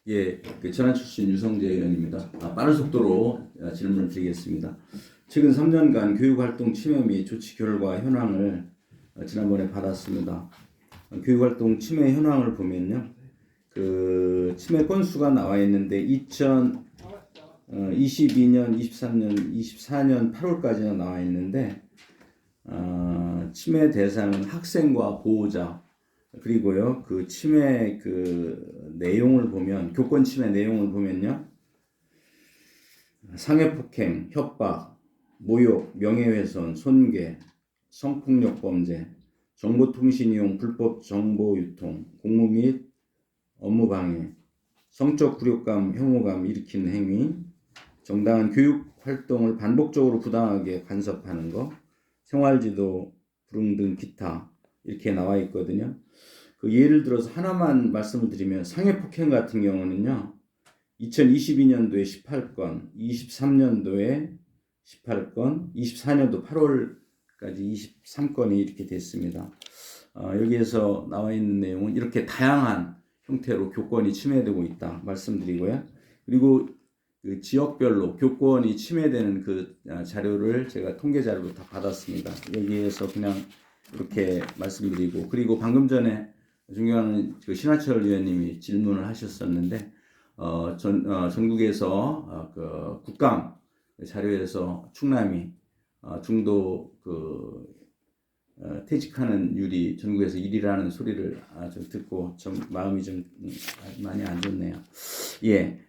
예, 천안 출신 유성재 의원입니다. 빠른 속도로 질문을 드리겠습니다. 최근 3년간 교육활동 침해 및 조치 결과 현황을 지난번에 받았습니다. 교육활동 침해 현황을 보면요, 그 침해 건수가 나와 있는데 2022년, 23년, 24년 8월까지는 나와 있는데 침해 대상은 학생과 보호자, 그리고요, 그 침해 그 내용을 보면, 교권 침해 내용을 보면요, 상해폭행, 협박, 모욕, 명예훼손, 손괴, 성폭력 범죄, 정보통신 이용 불법 정보 유통, 공무 및 업무 방해, 성적 굴욕감, 혐오감 일으키는 행위, 정당한 교육 활동을 반복적으로 부당하게 간섭하는 것, 생활지도 불응 등 기타 이렇게 나와 있거든요. 그 예를 들어서 하나만 말씀을 드리면 상해폭행 같은 경우는요, 2022년도에 18건, 23년도에 18건, 24년도 8월까지 23건이 이렇게 됐습니다. 여기에서 나와 있는 내용은 이렇게 다양한 형태로 교권이 침해되고 있다 말씀드리고요. 그리고 그 지역별로 교권이 침해되는 그 자료를 제가 통계 자료로 다 받았습니다. 여기에서 그냥 이렇게 말씀드리고, 그리고 방금 전에 존경하는 그 신하철 의원님이 질문을 하셨었는데, 전국에서 그 국감 자료에서 충남이 중도 그 퇴직하는 율이 전국에서 1위라는 소리를 좀 듣고 좀 마음이 좀 많이 안 좋네요. 예,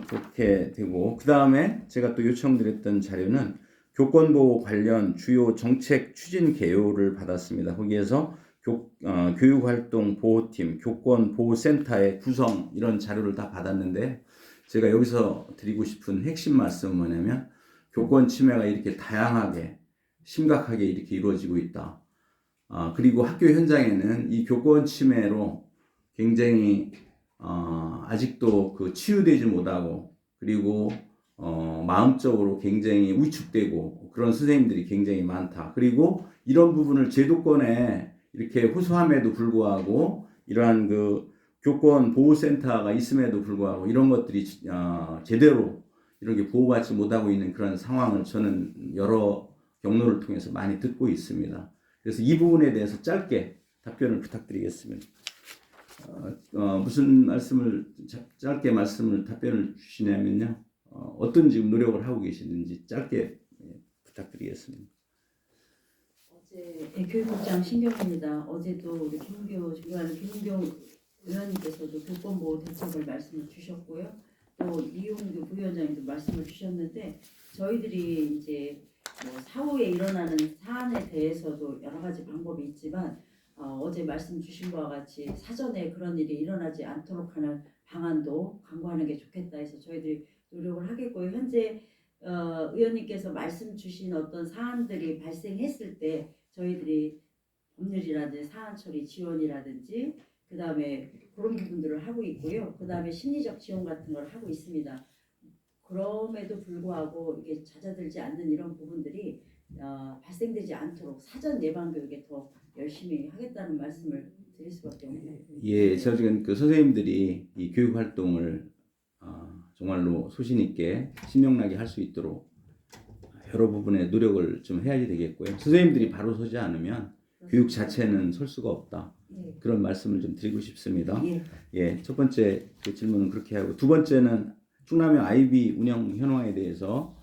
그렇게 되고, 그 다음에 제가 또 요청드렸던 자료는 교권보호 관련 주요 정책 추진 개요를 받았습니다. 거기에서 교육활동 보호팀, 교권보호센터의 구성, 이런 자료를 다 받았는데, 제가 여기서 드리고 싶은 핵심 말씀은 뭐냐면, 교권 침해가 이렇게 다양하게 심각하게 이렇게 이루어지고 있다. 그리고 학교 현장에는 이 교권 침해로 굉장히 아직도 그 치유되지 못하고, 그리고 마음적으로 굉장히 위축되고 그런 선생님들이 굉장히 많다. 그리고 이런 부분을 제도권에 이렇게 호소함에도 불구하고, 이러한 그 교권 보호센터가 있음에도 불구하고 이런 것들이 제대로 이렇게 보호받지 못하고 있는 그런 상황을 저는 여러 경로를 통해서 많이 듣고 있습니다. 그래서 이 부분에 대해서 짧게 답변을 부탁드리겠습니다. 무슨 말씀을 짧게 답변을 주시냐면요, 어떤 지금 노력을 하고 계시는지 짧게 부탁드리겠습니다. 어제 교육국장 신경입니다. 어제도 우리 존경하는 김은경 의원님께서도 교권보호 대책을 말씀을 주셨고요. 또 이용규 부위원장님도 말씀을 주셨는데, 저희들이 이제 사후에 일어나는 사안에 대해서도 여러 가지 방법이 있지만, 어제 말씀 주신 바와 같이 사전에 그런 일이 일어나지 않도록 하는 방안도 강구하는 게 좋겠다 해서 저희들이 노력을 하겠고요. 현재 의원님께서 말씀 주신 어떤 사안들이 발생했을 때 저희들이 법률이라든지 사안 처리 지원이라든지 그 다음에 그런 부분들을 하고 있고요. 그 다음에 심리적 지원 같은 걸 하고 있습니다. 그럼에도 불구하고 이게 잦아들지 않는 이런 부분들이 발생되지 않도록 사전 예방 교육에 더 열심히 하겠다는 말씀을 드릴 수밖에 없네요. 예, 저 지금 그 선생님들이 이 교육 활동을 정말로 소신 있게 신명나게 할 수 있도록 여러 부분에 노력을 좀 해야지 되겠고요. 선생님들이 바로 서지 않으면 교육 자체는 설 수가 없다. 예. 그런 말씀을 좀 드리고 싶습니다. 예. 예, 첫 번째 그 질문은 그렇게 하고, 두 번째는 충남의 아이비 운영 현황에 대해서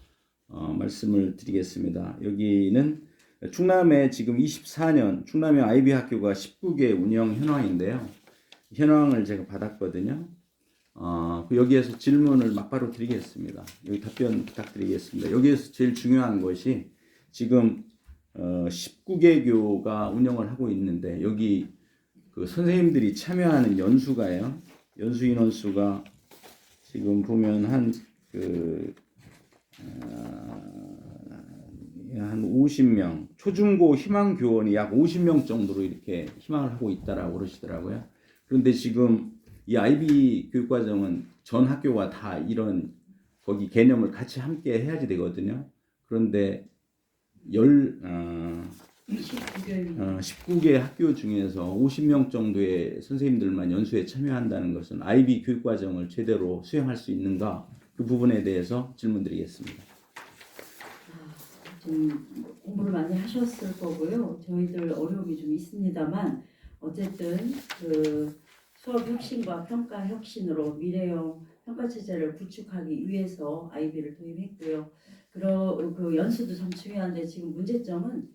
말씀을 드리겠습니다. 여기는 충남에 지금 24년 충남의 아이비 학교가 19개 운영 현황인데요. 현황을 제가 받았거든요. 여기에서 질문을 막바로 드리겠습니다. 여기 답변 부탁드리겠습니다. 여기에서 제일 중요한 것이 지금 19개 교가 운영을 하고 있는데, 여기 그 선생님들이 참여하는 연수가요. 연수 인원수가 지금 보면 한 50명, 초중고 희망 교원이 약 50명 정도로 이렇게 희망을 하고 있다라고 그러시더라고요. 그런데 지금 이 IB 교육과정은 전 학교가 다 이런 거기 개념을 같이 함께 해야지 되거든요. 그런데 19교육입니다. 19개 학교 중에서 50명 정도의 선생님들만 연수에 참여한다는 것은 IB 교육과정을 제대로 수행할 수 있는가? 그 부분에 대해서 질문드리겠습니다. 좀 공부를 많이 하셨을 거고요. 저희들 어려움이 좀 있습니다만 어쨌든 그 수업 혁신과 평가 혁신으로 미래형 평가 체제를 구축하기 위해서 IB를 도입했고요. 그 연수도 참 중요한데 지금 문제점은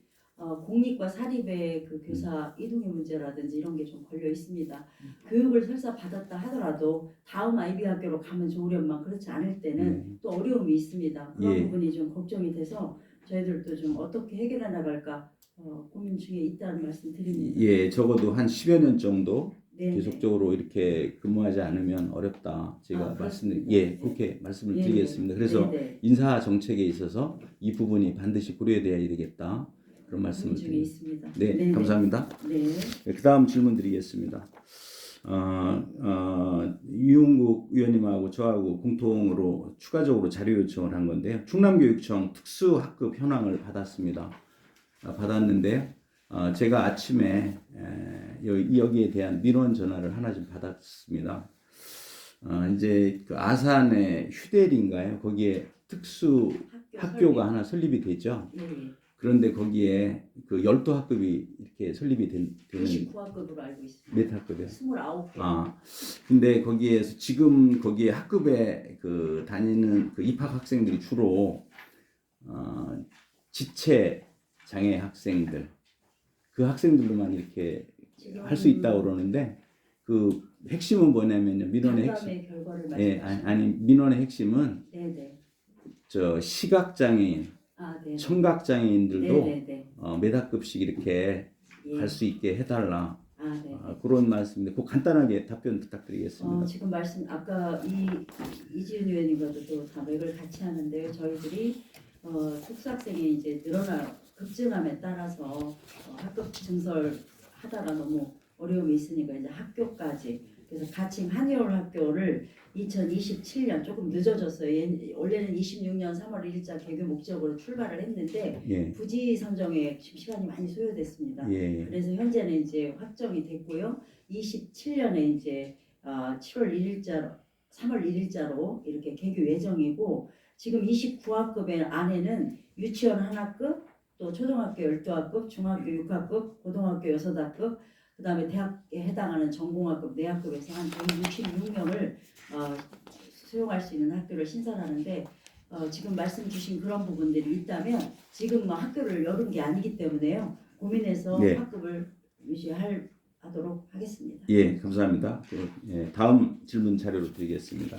공립과 사립의 그 교사 이동의 문제라든지 이런 게 좀 걸려 있습니다. 교육을 설사 받았다 하더라도 다음 IB 학교로 가면 좋으련만 그렇지 않을 때는 또 어려움이 있습니다. 그런 예. 부분이 좀 걱정이 돼서 저희들도 좀 어떻게 해결해 나갈까 고민 중에 있다는 말씀 드립니다. 예, 적어도 한 10여 년 정도 네네. 계속적으로 이렇게 근무하지 않으면 어렵다. 제가 그렇습니다. 예, 그렇게 말씀을 네네. 드리겠습니다. 그래서 네네. 인사 정책에 있어서 이 부분이 반드시 고려돼야 되겠다. 그런 말씀을 고민 중에 드립니다. 있습니다. 네, 네네. 감사합니다. 네. 그 다음 질문 드리겠습니다. 유흥국 의원님하고 저하고 공통으로 추가적으로 자료 요청을 한 건데요. 충남교육청 특수학급 현황을 받았습니다. 받았는데 제가 아침에 여기에 대한 민원 전화를 하나 좀 받았습니다. 이제 그 아산의 휴대리인가요? 거기에 특수 학교가 하나 설립이 되죠. 예. 그런데 거기에 그 12학급이 이렇게 설립이 되는 29학급으로 알고 있습니다. 몇 학급이요? 29개. 근데 거기에서 지금 거기에 학급에 그 다니는 그 입학 학생들이 주로 지체 장애 학생들 그 학생들로만 이렇게 할 수 있다고 그러는데 그 핵심은 뭐냐면요. 민원의 핵심. 간담회 결과를 예, 말씀하시는 아니 민원의 핵심은 네네. 저 시각 장애인, 네. 청각 장애인들도 네네네. 몇 학급씩 이렇게 예. 갈 수 있게 해달라. 네. 그런 말씀인데 그 간단하게 답변 부탁드리겠습니다. 지금 말씀 아까 이지은 의원님과도 또 다 맥을 같이 하는데요. 저희들이 특수학생이 이제 급증함에 따라서 학급 증설하다가 너무 어려움이 있으니까 이제 학교까지 그래서 가칭 한의원 학교를 2027년 조금 늦어졌어요. 원래는 26년 3월 1일자 개교 목적으로 출발을 했는데 예. 부지 선정에 지금 시간이 많이 소요됐습니다. 예. 그래서 현재는 이제 확정이 됐고요. 27년에 이제 7월 1일자 3월 1일자로 이렇게 개교 예정이고 지금 29학급의 안에는 유치원 1학급, 또 초등학교 12학급, 중학교 6학급, 고등학교 6학급, 그 다음에 대학에 해당하는 전공학급 4학급에서 한 166명을 수용할 수 있는 학교를 신설하는데 지금 말씀 주신 그런 부분들이 있다면 지금 학교를 열은 게 아니기 때문에요. 고민해서 네. 학급을 유지하도록 하겠습니다. 예, 감사합니다. 다음 질문 자료로 드리겠습니다.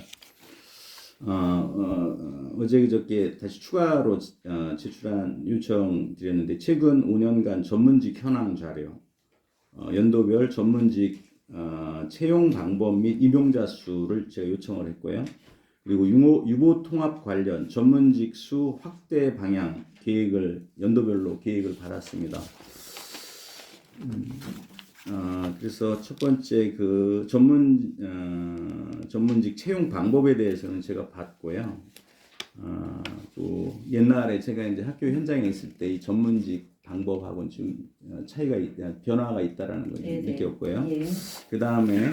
어제 그저께 다시 추가로 제출한 요청 드렸는데 최근 5년간 전문직 현황 자료, 연도별 전문직 채용 방법 및 임용자 수를 제가 요청을 했고요. 그리고 유보 통합 관련 전문직 수 확대 방향 계획을 연도별로 계획을 받았습니다. 그래서 첫 번째 그 전문직 채용 방법에 대해서는 제가 봤고요. 또 옛날에 제가 이제 학교 현장에 있을 때 이 전문직 방법하고는 좀 변화가 있다라는 걸 느꼈고요. 예. 그 다음에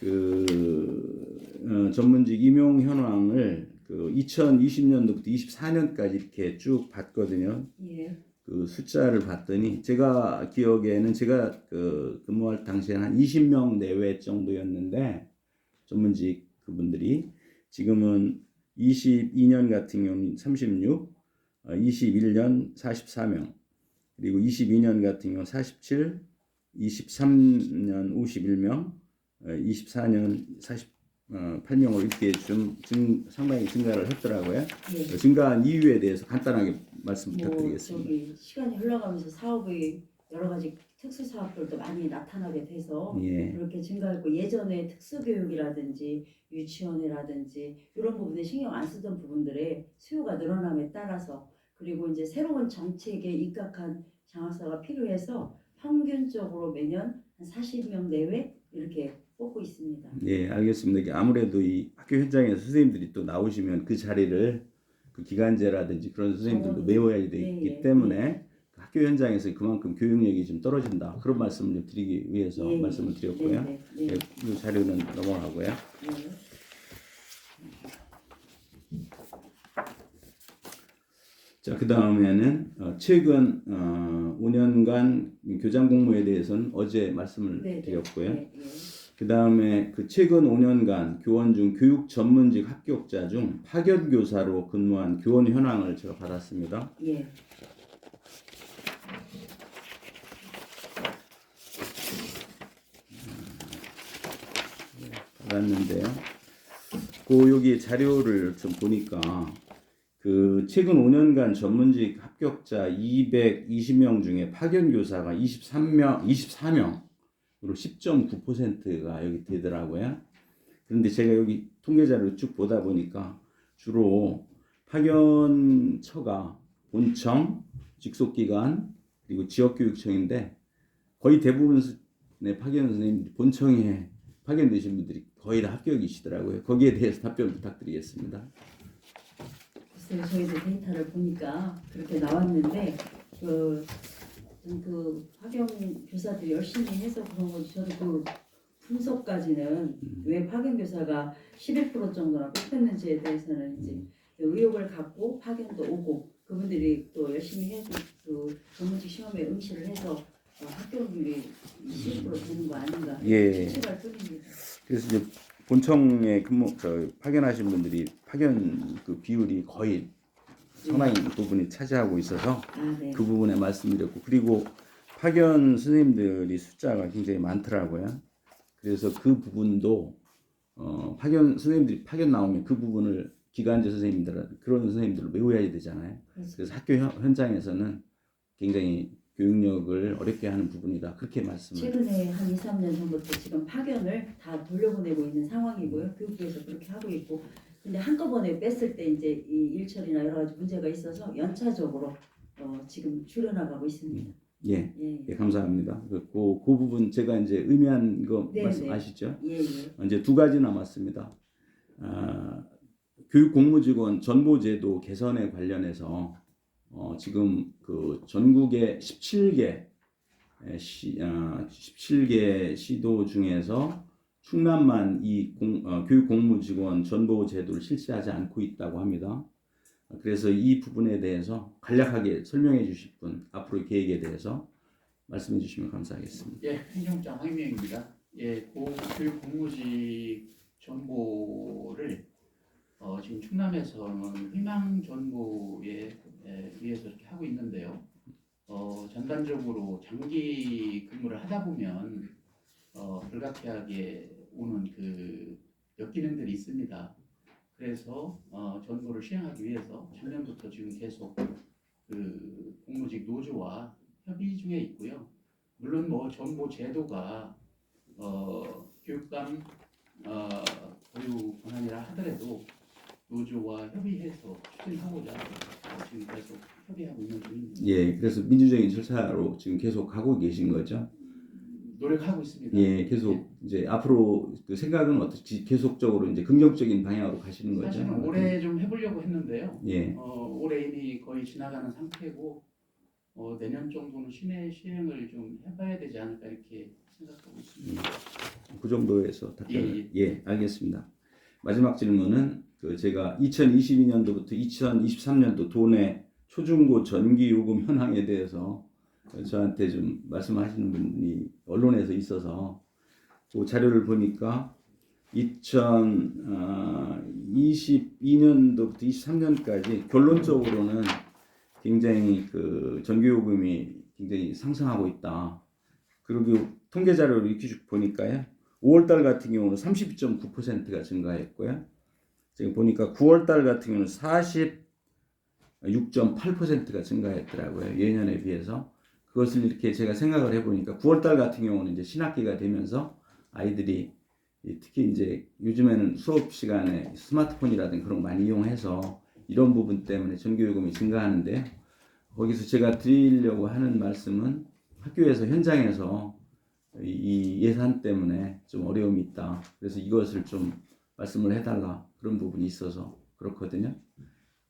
그 전문직 임용 현황을 그 2020년도부터 24년까지 이렇게 쭉 봤거든요. 예. 그 숫자를 봤더니 제가 기억에는 제가 그 근무할 당시에는 한 20명 내외 정도였는데 전문직 그분들이 지금은 22년 같은 경우는 36, 21년 44명, 그리고 22년 같은 경우 47, 23년 51명, 24년 48명으로 이렇게 좀 상당히 증가를 했더라고요. 예. 증가한 이유에 대해서 간단하게 말씀 부탁드리겠습니다. 저기 시간이 흘러가면서 사업의 여러 가지 특수 사업들도 많이 나타나게 돼서 예. 그렇게 증가했고 예전에 특수교육이라든지 유치원이라든지 이런 부분에 신경 안 쓰던 부분들의 수요가 늘어남에 따라서 그리고 이제 새로운 정책에 입각한 장학사가 필요해서 평균적으로 매년 한 40명 내외 이렇게 뽑고 있습니다. 예, 알겠습니다. 아무래도 이 학교 현장에서 선생님들이 또 나오시면 그 자리를 그 기간제라든지 그런 선생님들도 메워야 되기 때문에 학교 현장에서 그만큼 교육력이 좀 떨어진다. 그런 말씀을 좀 드리기 위해서 예, 말씀을 드렸고요. 네, 네, 네. 이 자료는 넘어가고요. 네. 자, 그 다음에는 최근 5년간 교장 공모에 대해서는 어제 말씀을 네, 네. 드렸고요. 네, 네. 그 다음에 그 최근 5년간 교원 중 교육 전문직 합격자 중 파견 교사로 근무한 교원 현황을 제가 받았습니다. 예. 받았는데요. 그 여기 자료를 좀 보니까 그 최근 5년간 전문직 합격자 220명 중에 파견 교사가 24명으로 10.9%가 여기 되더라고요. 그런데 제가 여기 통계 자료를 쭉 보다 보니까 주로 파견처가 본청, 직속기관 그리고 지역교육청인데 거의 대부분의 파견 선생님들이 본청에 파견되신 분들이 거의 다 합격이시더라고요. 거기에 대해서 답변 부탁드리겠습니다. 글쎄요, 저희도 데이터를 보니까 그렇게 나왔는데 그 파견 교사들이 열심히 해서 그런 거지 저도 그 분석까지는 왜 파견 교사가 11% 정도나 뽑혔는지에 대해서는 이제 의욕을 갖고 파견도 오고 그분들이 또 열심히 해서 그 전문직 시험에 응시를 해서 합격률이 20% 되는 거 아닌가 예. 추측할 뿐입니다. 그래서 이제 본청에 파견하신 분들이 파견 그 비율이 거의 상당히 부분이 차지하고 있어서 네. 그 부분에 말씀드렸고 그리고 파견 선생님들이 숫자가 굉장히 많더라고요. 그래서 그 부분도 파견 선생님들이 파견 나오면 그 부분을 기간제 선생님들은 그런 선생님들을 외워야 되잖아요. 그래서 학교 현장에서는 굉장히 교육력을 어렵게 하는 부분이다. 그렇게 말씀을. 최근에 한 2, 3년 전부터 지금 파견을 다 돌려보내고 있는 상황이고요. 교육부에서 그렇게 하고 있고. 근데 한꺼번에 뺐을 때 이제 이 일처리나 여러 가지 문제가 있어서 연차적으로 지금 줄여나가고 있습니다. 예, 예. 예, 감사합니다. 그 부분 제가 이제 의미한 거 네, 말씀 네. 아시죠? 예, 예. 이제 두 가지 남았습니다. 교육 공무직원 전보제도 개선에 관련해서 지금 그 전국의 17개 17개 시도 중에서 충남만 이 교육 공무직원 전보 제도를 실시하지 않고 있다고 합니다. 그래서 이 부분에 대해서 간략하게 설명해 주실 분 앞으로 계획에 대해서 말씀해 주시면 감사하겠습니다. 예, 행정장 황명입니다. 예, 교육 공무직 전보를 지금 충남에서는 희망 전보에 의해서 이렇게 하고 있는데요. 전반적으로 장기 근무를 하다 보면 불가피하게 오는 그 역기능들이 있습니다. 그래서 전보를 시행하기 위해서 작년부터 지금 계속 그 공무직 노조와 협의 중에 있고요. 물론 뭐 전보 제도가 교육감 보유 권한이라 하더라도 노조와 협의해서 추진하고자 지금 계속 협의하고 있는 중입니다. 예, 그래서 민주적인 절차로 지금 계속 가고 계신 거죠? 노력하고 있습니다. 예, 계속 이제 앞으로 그 생각은 어떻게 계속적으로 이제 긍정적인 방향으로 가시는 거죠? 사실은 올해 좀 해보려고 했는데요. 예. 올해 이미 거의 지나가는 상태고 내년 정도는 시내 시행을 좀 해봐야 되지 않을까 이렇게 생각하고 있습니다. 그 정도에서 답변을 예. 알겠습니다. 마지막 질문은 그 제가 2022년도부터 2023년도 도내 초중고 전기 요금 현황에 대해서 저한테 좀 말씀하시는 분이 언론에서 있어서 그 자료를 보니까 2022년도부터 23년까지 결론적으로는 굉장히 그 전기요금이 굉장히 상승하고 있다. 그리고 통계 자료를 이렇게 쭉 보니까요. 5월달 같은 경우는 32.9%가 증가했고요. 지금 보니까 9월달 같은 경우는 46.8%가 증가했더라고요. 예년에 비해서. 그것을 이렇게 제가 생각을 해보니까 9월달 같은 경우는 이제 신학기가 되면서 아이들이 특히 이제 요즘에는 수업 시간에 스마트폰이라든가 그런 거 많이 이용해서 이런 부분 때문에 전기요금이 증가하는데 거기서 제가 드리려고 하는 말씀은 학교에서 현장에서 이 예산 때문에 좀 어려움이 있다. 그래서 이것을 좀 말씀을 해달라 그런 부분이 있어서 그렇거든요.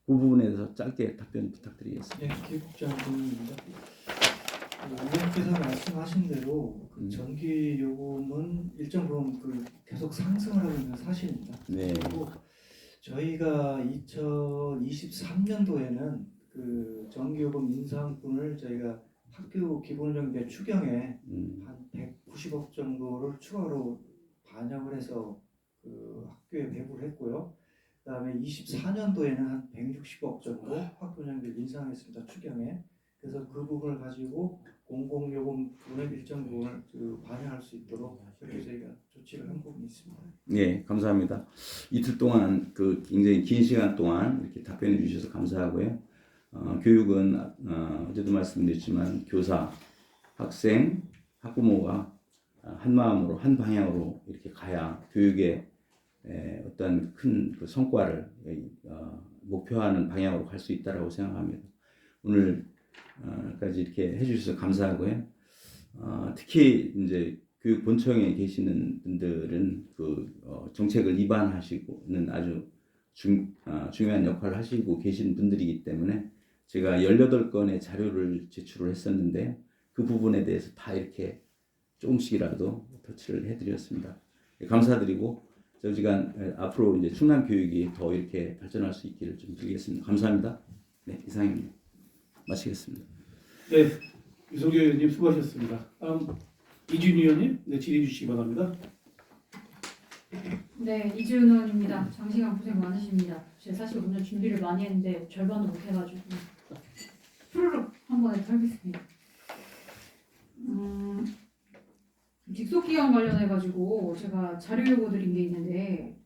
그 부분에 대해서 짧게 답변 부탁드리겠습니다. 네, 교육국장입니다. 의원께서 말씀하신 대로 그 전기 요금은 일정 부분 계속 상승을 하고 있는 사실입니다. 네. 그리고 저희가 2023년도에는 그 전기요금 인상분을 저희가 학교 기본적인 추경에 한 190억 정도를 추가로 반영을 해서 그 학교에 배부를 했고요. 그다음에 24년도에는 한 160억 정도 학부모님들 인상했습니다. 추경에. 그래서 그 부분을 가지고 공공요금 부분의 일정 부분을 반영할 수 있도록 그렇게 저희가 조치를 한 부분이 있습니다. 네, 감사합니다. 이틀 동안 그 굉장히 긴 시간 동안 이렇게 답변해 주셔서 감사하고요. 교육은 어제도 말씀드렸지만 교사, 학생, 학부모가 한 마음으로 한 방향으로 이렇게 가야 교육의 어떤 큰 그 성과를 목표하는 방향으로 갈 수 있다라고 생각합니다. 오늘까지 이렇게 해주셔서 감사하고요. 특히 이제 교육 본청에 계시는 분들은 그 정책을 입안하시고는 아주 중요한 역할을 하시고 계신 분들이기 때문에 제가 18건의 자료를 제출을 했었는데 그 부분에 대해서 다 이렇게 조금씩이라도 터치를 해드렸습니다. 감사드리고 저지간 앞으로 이제 충남 교육이 더 이렇게 발전할 수 있기를 좀 드리겠습니다. 감사합니다. 네, 이상입니다. 마치겠습니다. 네, 유석열 의원님 수고하셨습니다. 다음 이준 의원님, 네, 질의해 주시기 바랍니다. 네, 이지은 의원입니다. 장시간 고생 많으십니다. 제가 사실 오늘 준비를 많이 했는데 절반도 못 해가지고 푸르륵 한 번에 털겠습니다. 직속기간 관련해가지고 제가 자료 요구 드린 게 있는데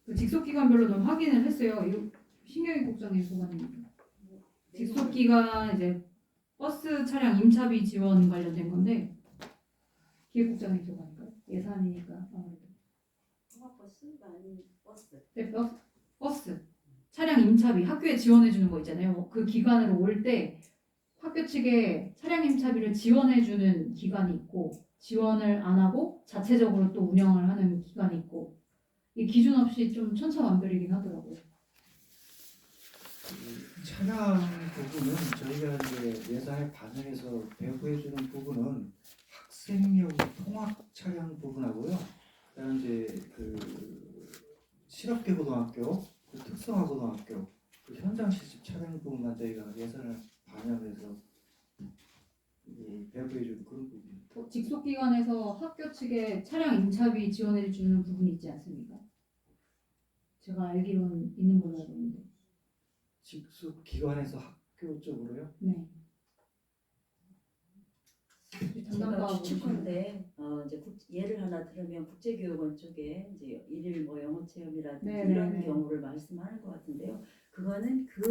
그 직속기간별로 좀 확인을 했어요. 이거 신경희 국장님 소관입니다. 직속기간 이제 버스 차량 임차비 지원 관련된 건데 기획국장님 소관인가요? 예산이니까 아무래도. 통학버스가 아닌 버스. 네, 버스 차량 임차비 학교에 지원해 주는 거 있잖아요. 그 기간으로 올 때 학교 측에 차량 임차비를 지원해 주는 기간이 있고 지원을 안 하고 자체적으로 또 운영을 하는 기간이 있고 이 기준 없이 좀 천차만별이긴 하더라고요. 차량 부분은 저희가 이제 예산에 반영해서 배부해주는 부분은 학생용 통학 차량 부분하고요. 그다음 이제 그 실업계 고등학교, 그 특성화 고등학교, 그 현장 실습 차량 부분만 저희가 예산을 반영해서 배부해주는 그런 부분입니다. 직속 기관에서 학교 측에 차량 임차비 지원해 주는 부분이 있지 않습니까? 제가 알기로는 있는 걸로 알고 있는데. 직속 기관에서 학교 쪽으로요? 네. 제가 추측컨대 이제 예를 하나 들으면 국제교육원 쪽에 이제 일일 뭐 영어 체험이라든지 네, 이런 네, 네. 경우를 말씀하는 것 같은데요. 그거는 그